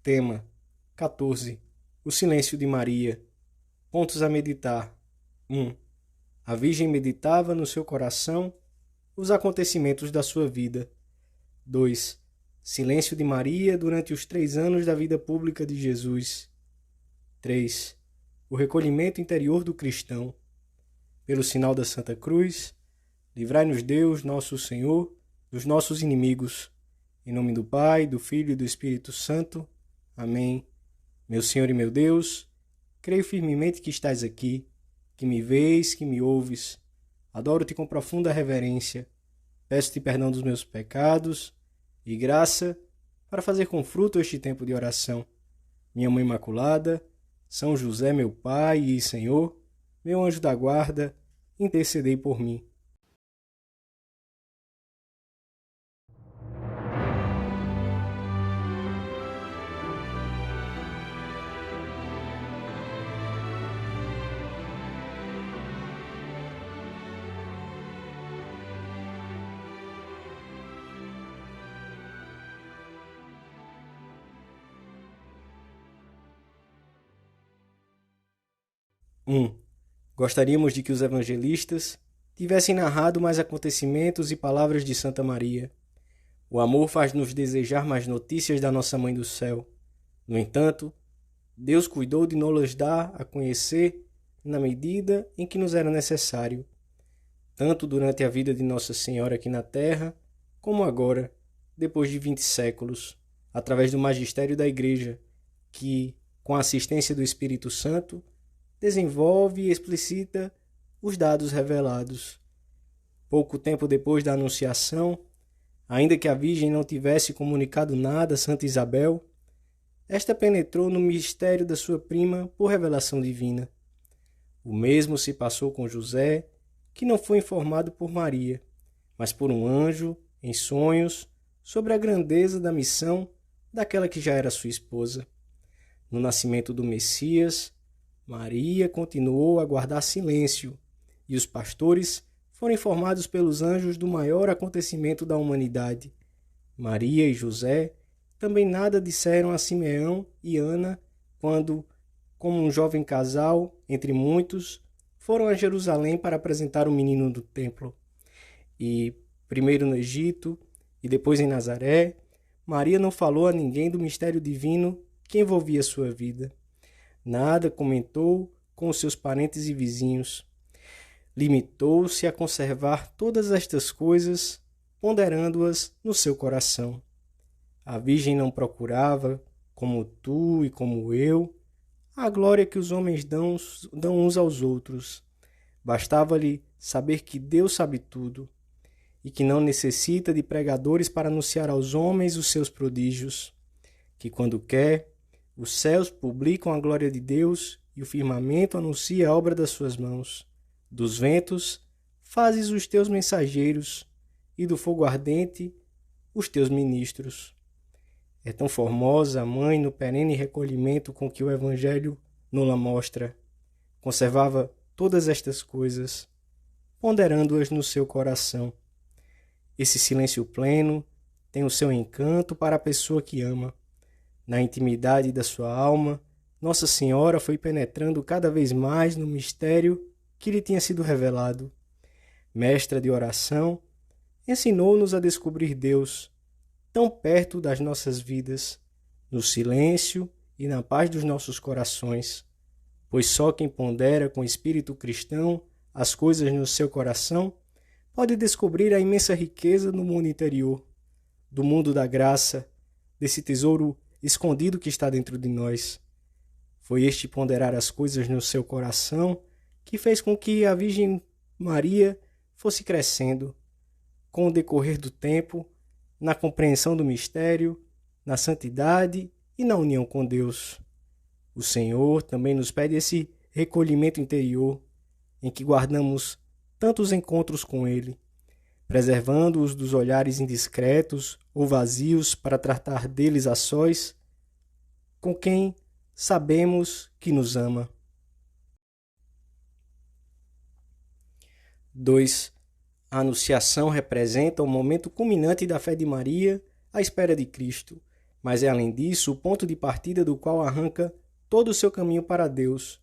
Tema 14. O silêncio de Maria. Pontos a meditar. 1. A Virgem meditava no seu coração os acontecimentos da sua vida. 2. Silêncio de Maria durante os 3 anos da vida pública de Jesus. 3. O recolhimento interior do cristão. Pelo sinal da Santa Cruz, livrai-nos Deus, nosso Senhor, dos nossos inimigos. Em nome do Pai, do Filho e do Espírito Santo. Amém. Meu Senhor e meu Deus, creio firmemente que estás aqui, que me vês, que me ouves. Adoro-te com profunda reverência. Peço-te perdão dos meus pecados e graça para fazer com fruto este tempo de oração. Minha Mãe Imaculada, São José, meu Pai e Senhor, meu anjo da guarda, intercedei por mim. Gostaríamos de que os evangelistas tivessem narrado mais acontecimentos e palavras de Santa Maria. O amor faz-nos desejar mais notícias da nossa Mãe do Céu. No entanto, Deus cuidou de nos dar a conhecer na medida em que nos era necessário, tanto durante a vida de Nossa Senhora aqui na Terra, como agora, depois de 20 séculos, através do magistério da Igreja, que, com a assistência do Espírito Santo, desenvolve e explicita os dados revelados. Pouco tempo depois da Anunciação, ainda que a Virgem não tivesse comunicado nada a Santa Isabel, esta penetrou no mistério da sua prima por revelação divina. O mesmo se passou com José, que não foi informado por Maria, mas por um anjo, em sonhos, sobre a grandeza da missão daquela que já era sua esposa. No nascimento do Messias, Maria continuou a guardar silêncio, e os pastores foram informados pelos anjos do maior acontecimento da humanidade. Maria e José também nada disseram a Simeão e Ana quando, como um jovem casal, entre muitos, foram a Jerusalém para apresentar o menino no templo. E, primeiro no Egito e depois em Nazaré, Maria não falou a ninguém do mistério divino que envolvia sua vida. Nada comentou com os seus parentes e vizinhos. Limitou-se a conservar todas estas coisas, ponderando-as no seu coração. A Virgem não procurava, como tu e como eu, a glória que os homens dão uns aos outros. Bastava-lhe saber que Deus sabe tudo e que não necessita de pregadores para anunciar aos homens os seus prodígios, que quando quer, os céus publicam a glória de Deus e o firmamento anuncia a obra das suas mãos. Dos ventos fazes os teus mensageiros e do fogo ardente os teus ministros. É tão formosa a Mãe no perene recolhimento com que o Evangelho nos mostra. Conservava todas estas coisas, ponderando-as no seu coração. Esse silêncio pleno tem o seu encanto para a pessoa que ama. Na intimidade da sua alma, Nossa Senhora foi penetrando cada vez mais no mistério que lhe tinha sido revelado. Mestra de oração, ensinou-nos a descobrir Deus, tão perto das nossas vidas, no silêncio e na paz dos nossos corações, pois só quem pondera com espírito cristão as coisas no seu coração pode descobrir a imensa riqueza no mundo interior, do mundo da graça, desse tesouro escondido que está dentro de nós. Foi este ponderar as coisas no seu coração que fez com que a Virgem Maria fosse crescendo, com o decorrer do tempo, na compreensão do mistério, na santidade e na união com Deus. O Senhor também nos pede esse recolhimento interior, em que guardamos tantos encontros com Ele, preservando-os dos olhares indiscretos ou vazios para tratar deles a sós, com quem sabemos que nos ama. 2. A Anunciação representa o momento culminante da fé de Maria à espera de Cristo, mas é além disso o ponto de partida do qual arranca todo o seu caminho para Deus,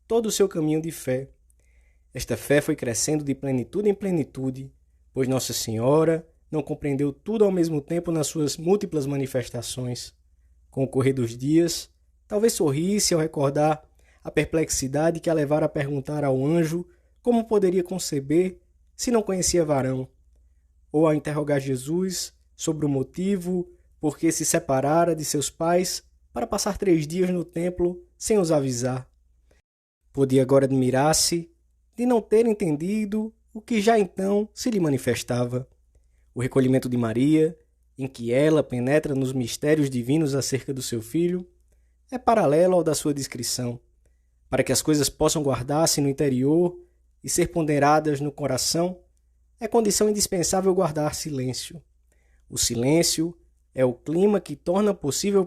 todo o seu caminho de fé. Esta fé foi crescendo de plenitude em plenitude, pois Nossa Senhora não compreendeu tudo ao mesmo tempo nas suas múltiplas manifestações. Com o correr dos dias, talvez sorrisse ao recordar a perplexidade que a levara a perguntar ao anjo como poderia conceber se não conhecia varão, ou ao interrogar Jesus sobre o motivo por que se separara de seus pais para passar 3 dias no templo sem os avisar. Podia agora admirar-se de não ter entendido o que já então se lhe manifestava. O recolhimento de Maria, em que ela penetra nos mistérios divinos acerca do seu filho, é paralelo ao da sua descrição. Para que as coisas possam guardar-se no interior e ser ponderadas no coração, é condição indispensável guardar silêncio. O silêncio é o clima que torna possível o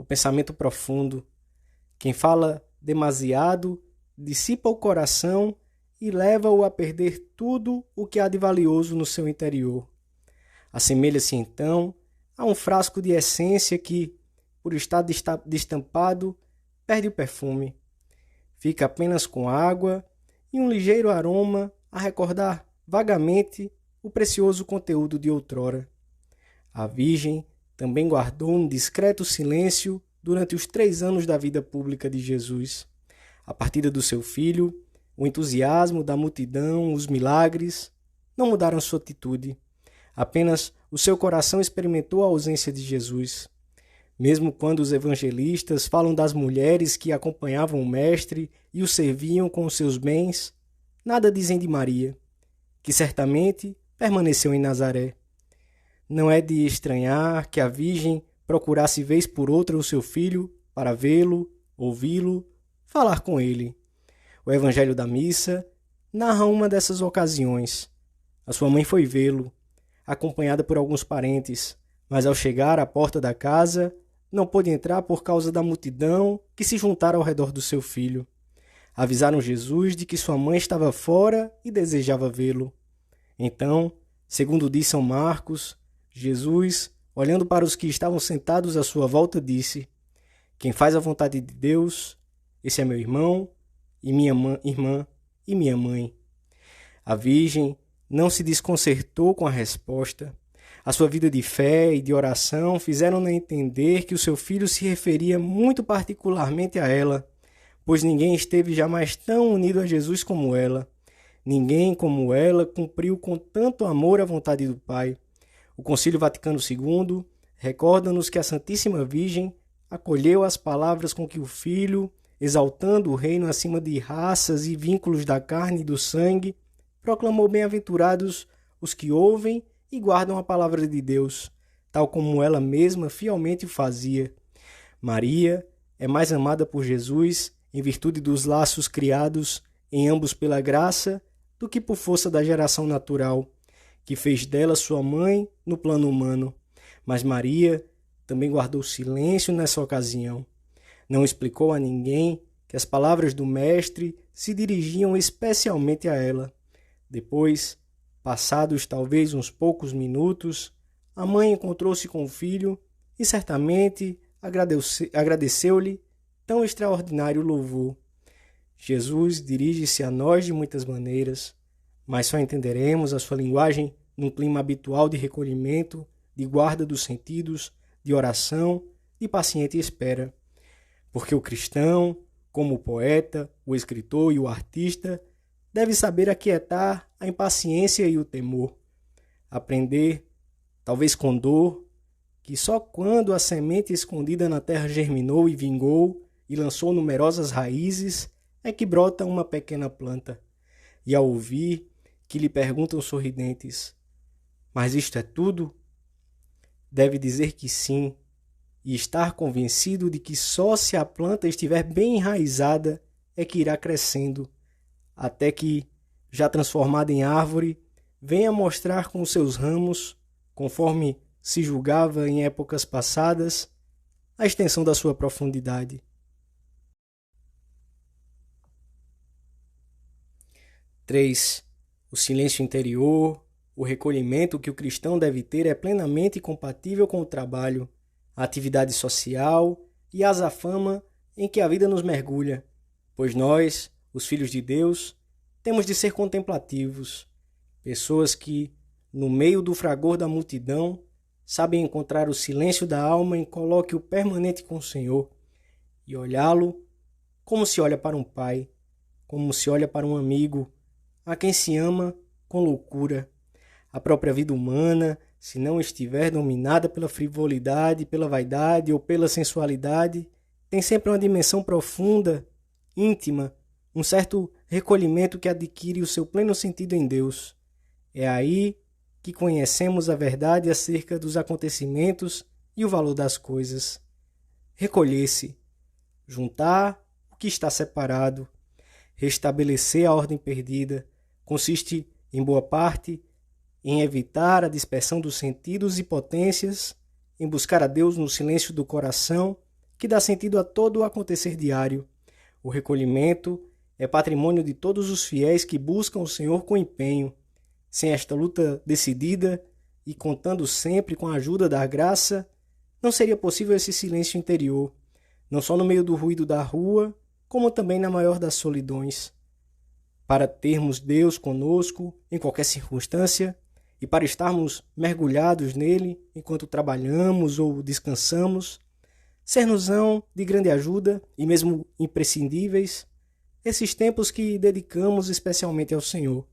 pensamento profundo. Quem fala demasiado dissipa o coração e leva-o a perder tudo o que há de valioso no seu interior. Assemelha-se então a um frasco de essência que, por estar destampado, perde o perfume. Fica apenas com água e um ligeiro aroma a recordar vagamente o precioso conteúdo de outrora. A Virgem também guardou um discreto silêncio durante os 3 anos da vida pública de Jesus. A partida do seu filho, o entusiasmo da multidão, os milagres, não mudaram sua atitude. Apenas o seu coração experimentou a ausência de Jesus. Mesmo quando os evangelistas falam das mulheres que acompanhavam o Mestre e o serviam com os seus bens, nada dizem de Maria, que certamente permaneceu em Nazaré. Não é de estranhar que a Virgem procurasse vez por outra o seu filho para vê-lo, ouvi-lo, falar com ele. O Evangelho da Missa narra uma dessas ocasiões. A sua mãe foi vê-lo, acompanhada por alguns parentes, mas ao chegar à porta da casa, não pôde entrar por causa da multidão que se juntara ao redor do seu filho. Avisaram Jesus de que sua mãe estava fora e desejava vê-lo. Então, segundo diz São Marcos, Jesus, olhando para os que estavam sentados à sua volta, disse: "Quem faz a vontade de Deus, esse é meu irmão, e minha irmã e minha mãe." A Virgem não se desconcertou com a resposta. A sua vida de fé e de oração fizeram-na entender que o seu filho se referia muito particularmente a ela, pois ninguém esteve jamais tão unido a Jesus como ela. Ninguém como ela cumpriu com tanto amor a vontade do Pai. O Concílio Vaticano II recorda-nos que a Santíssima Virgem acolheu as palavras com que o Filho, exaltando o reino acima de raças e vínculos da carne e do sangue, proclamou bem-aventurados os que ouvem e guardam a palavra de Deus, tal como ela mesma fielmente o fazia. Maria é mais amada por Jesus em virtude dos laços criados em ambos pela graça do que por força da geração natural, que fez dela sua mãe no plano humano. Mas Maria também guardou silêncio nessa ocasião. Não explicou a ninguém que as palavras do Mestre se dirigiam especialmente a ela. Depois, passados talvez uns poucos minutos, a mãe encontrou-se com o filho e certamente agradeceu-lhe tão extraordinário louvor. Jesus dirige-se a nós de muitas maneiras, mas só entenderemos a sua linguagem num clima habitual de recolhimento, de guarda dos sentidos, de oração, de paciente espera. Porque o cristão, como o poeta, o escritor e o artista, deve saber aquietar a impaciência e o temor. Aprender, talvez com dor, que só quando a semente escondida na terra germinou e vingou e lançou numerosas raízes, é que brota uma pequena planta. E ao ouvir que lhe perguntam sorridentes: "Mas isto é tudo?", deve dizer que sim, e estar convencido de que só se a planta estiver bem enraizada é que irá crescendo, até que, já transformada em árvore, venha mostrar com seus ramos, conforme se julgava em épocas passadas, a extensão da sua profundidade. 3. O silêncio interior, O recolhimento que o cristão deve ter é plenamente compatível com o trabalho, a atividade social e a azafama em que a vida nos mergulha, pois nós, os filhos de Deus, temos de ser contemplativos, pessoas que, no meio do fragor da multidão, sabem encontrar o silêncio da alma em colóquio permanente com o Senhor e olhá-lo como se olha para um pai, como se olha para um amigo, a quem se ama com loucura. A própria vida humana, se não estiver dominada pela frivolidade, pela vaidade ou pela sensualidade, tem sempre uma dimensão profunda, íntima, um certo recolhimento que adquire o seu pleno sentido em Deus. É aí que conhecemos a verdade acerca dos acontecimentos e o valor das coisas. Recolher-se, juntar o que está separado, restabelecer a ordem perdida, consiste, em boa parte, em evitar a dispersão dos sentidos e potências, em buscar a Deus no silêncio do coração, que dá sentido a todo o acontecer diário. O recolhimento é patrimônio de todos os fiéis que buscam o Senhor com empenho. Sem esta luta decidida e contando sempre com a ajuda da graça, não seria possível esse silêncio interior, não só no meio do ruído da rua, como também na maior das solidões. Para termos Deus conosco em qualquer circunstância e para estarmos mergulhados nele enquanto trabalhamos ou descansamos, ser-nos-ão de grande ajuda e mesmo imprescindíveis esses tempos que dedicamos especialmente ao Senhor,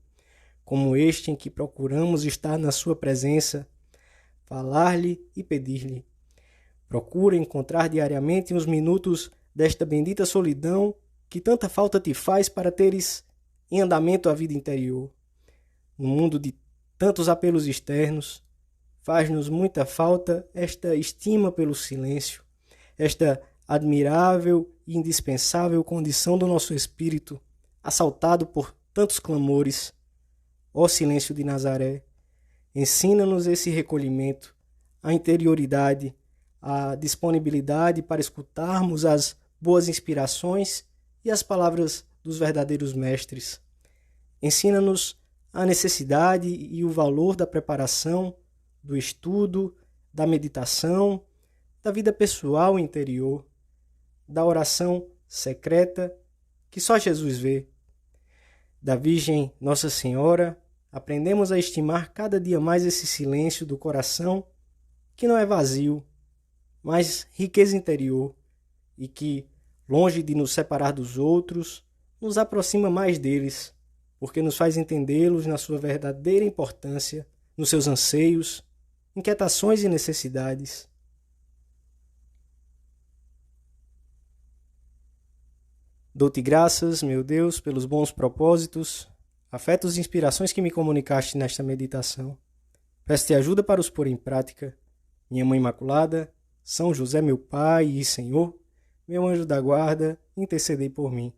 como este em que procuramos estar na sua presença, falar-lhe e pedir-lhe. Procura encontrar diariamente uns minutos desta bendita solidão que tanta falta te faz para teres em andamento a vida interior. No mundo de tantos apelos externos, faz-nos muita falta esta estima pelo silêncio, esta admirável e indispensável condição do nosso espírito, assaltado por tantos clamores. Ó silêncio de Nazaré, ensina-nos esse recolhimento, a interioridade, a disponibilidade para escutarmos as boas inspirações e as palavras dos verdadeiros mestres. Ensina-nos a necessidade e o valor da preparação, do estudo, da meditação, da vida pessoal e interior, da oração secreta que só Jesus vê. Da Virgem Nossa Senhora, aprendemos a estimar cada dia mais esse silêncio do coração que não é vazio, mas riqueza interior e que, longe de nos separar dos outros, nos aproxima mais deles, porque nos faz entendê-los na sua verdadeira importância, nos seus anseios, inquietações e necessidades. Dou-te graças, meu Deus, pelos bons propósitos, afetos e inspirações que me comunicaste nesta meditação. Peço-te ajuda para os pôr em prática. Minha Mãe Imaculada, São José meu Pai e Senhor, meu anjo da guarda, intercedei por mim.